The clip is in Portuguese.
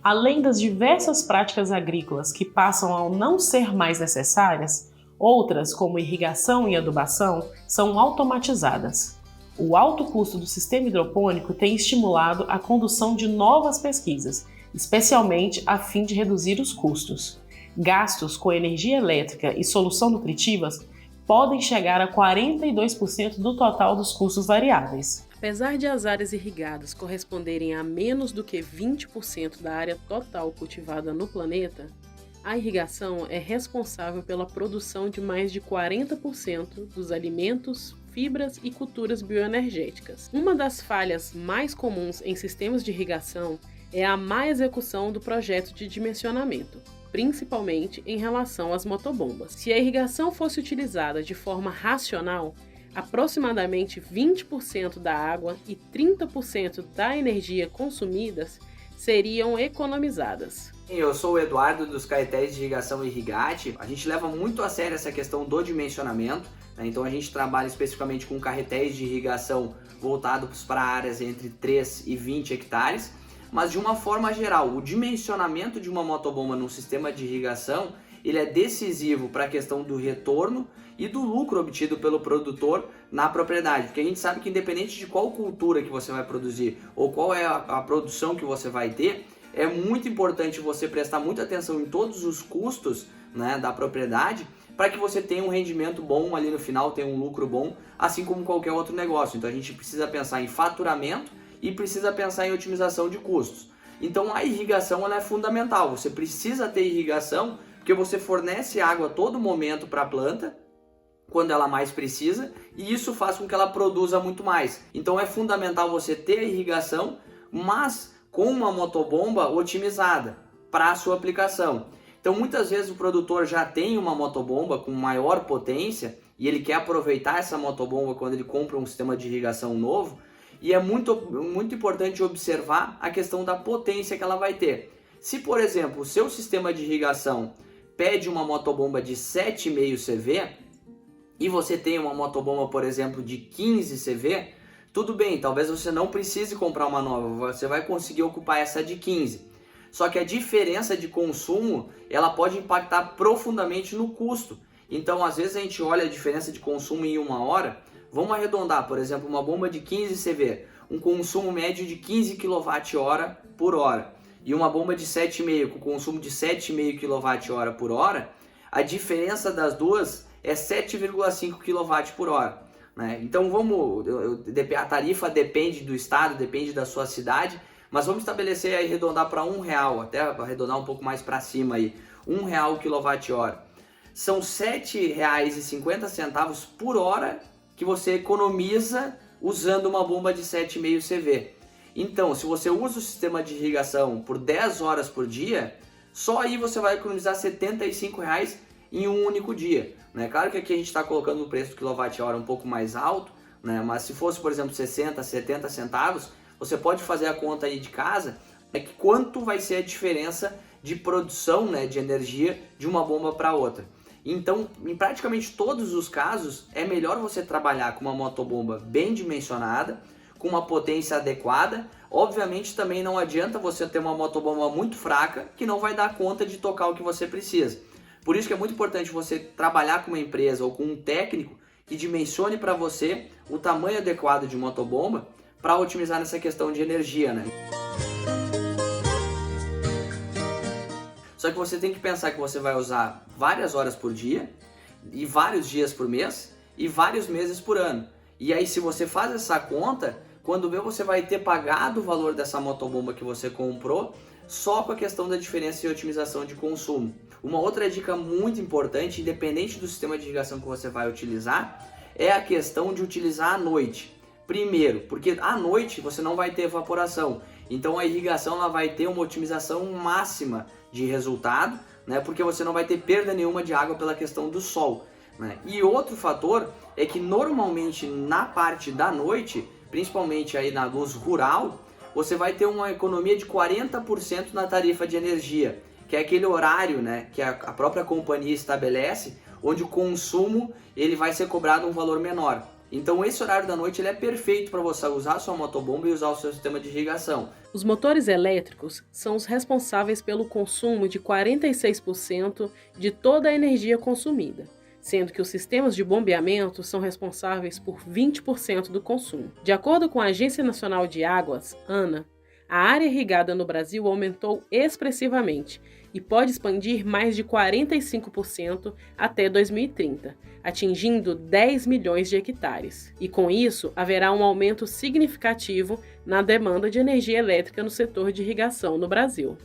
Além das diversas práticas agrícolas que passam a não ser mais necessárias, outras, como irrigação e adubação, são automatizadas. O alto custo do sistema hidropônico tem estimulado a condução de novas pesquisas, especialmente a fim de reduzir os custos. Gastos com energia elétrica e solução nutritivas podem chegar a 42% do total dos custos variáveis. Apesar de as áreas irrigadas corresponderem a menos do que 20% da área total cultivada no planeta, a irrigação é responsável pela produção de mais de 40% dos alimentos, fibras e culturas bioenergéticas. Uma das falhas mais comuns em sistemas de irrigação é a má execução do projeto de dimensionamento, principalmente em relação às motobombas. Se a irrigação fosse utilizada de forma racional, aproximadamente 20% da água e 30% da energia consumidas seriam economizadas. Eu sou o Eduardo dos Caetés de Irrigação Irrigate. A gente leva muito a sério essa questão do dimensionamento, né? Então a gente trabalha especificamente com carretéis de irrigação voltados para áreas entre 3 e 20 hectares, mas de uma forma geral, o dimensionamento de uma motobomba num sistema de irrigação ele é decisivo para a questão do retorno e do lucro obtido pelo produtor na propriedade, porque a gente sabe que independente de qual cultura que você vai produzir ou qual é a produção que você vai ter, é muito importante você prestar muita atenção em todos os custos, né, da propriedade para que você tenha um rendimento bom ali no final, tenha um lucro bom, assim como qualquer outro negócio. Então a gente precisa pensar em faturamento e precisa pensar em otimização de custos. Então a irrigação ela é fundamental, você precisa ter irrigação porque você fornece água a todo momento para a planta, quando ela mais precisa, e isso faz com que ela produza muito mais. Então é fundamental você ter a irrigação, mas com uma motobomba otimizada para a sua aplicação. Então muitas vezes o produtor já tem uma motobomba com maior potência e ele quer aproveitar essa motobomba quando ele compra um sistema de irrigação novo, e é muito importante observar a questão da potência que ela vai ter. Se, por exemplo, o seu sistema de irrigação pede uma motobomba de 7,5 CV e você tem uma motobomba, por exemplo, de 15 CV, tudo bem, talvez você não precise comprar uma nova, você vai conseguir ocupar essa de 15. Só que a diferença de consumo, ela pode impactar profundamente no custo. Então, às vezes a gente olha a diferença de consumo em uma hora, vamos arredondar, por exemplo, uma bomba de 15 CV, um consumo médio de 15 kWh por hora, e uma bomba de 7,5 com consumo de 7,5 kWh por hora, a diferença das duas é 7,5 kW por hora. Né? Então a tarifa depende do estado, depende da sua cidade, mas vamos estabelecer aí, arredondar para R$1, até arredondar um pouco mais para cima aí, R$1 o kWh. São R$ 7,50 por hora que você economiza usando uma bomba de 7,5 CV. Então, se você usa o sistema de irrigação por 10 horas por dia, só aí você vai economizar R$ 75 em um único dia. Né? Claro que aqui a gente está colocando o preço do quilowatt-hora um pouco mais alto, né? Mas se fosse, por exemplo, 60, 70 centavos, você pode fazer a conta aí de casa, que quanto vai ser a diferença de produção, né, de energia de uma bomba para outra. Então, em praticamente todos os casos, é melhor você trabalhar com uma motobomba bem dimensionada, com uma potência adequada. Obviamente também não adianta você ter uma motobomba muito fraca que não vai dar conta de tocar o que você precisa. Por isso que é muito importante você trabalhar com uma empresa ou com um técnico que dimensione para você o tamanho adequado de motobomba para otimizar nessa questão de energia, né? Só que você tem que pensar que você vai usar várias horas por dia, e vários dias por mês, e vários meses por ano. E aí se você faz essa conta, quando vê você vai ter pagado o valor dessa motobomba que você comprou, só com a questão da diferença em otimização de consumo. Uma outra dica muito importante, independente do sistema de irrigação que você vai utilizar, é a questão de utilizar à noite. Primeiro, porque à noite você não vai ter evaporação, então a irrigação ela vai ter uma otimização máxima de resultado, né, porque você não vai ter perda nenhuma de água pela questão do sol. Né? E outro fator é que normalmente na parte da noite, principalmente aí na luz rural, você vai ter uma economia de 40% na tarifa de energia, que é aquele horário, né, que a própria companhia estabelece, onde o consumo ele vai ser cobrado um valor menor. Então esse horário da noite ele é perfeito para você usar a sua motobomba e usar o seu sistema de irrigação. Os motores elétricos são os responsáveis pelo consumo de 46% de toda a energia consumida, sendo que os sistemas de bombeamento são responsáveis por 20% do consumo. De acordo com a Agência Nacional de Águas, ANA, a área irrigada no Brasil aumentou expressivamente e pode expandir mais de 45% até 2030, atingindo 10 milhões de hectares. E com isso, haverá um aumento significativo na demanda de energia elétrica no setor de irrigação no Brasil.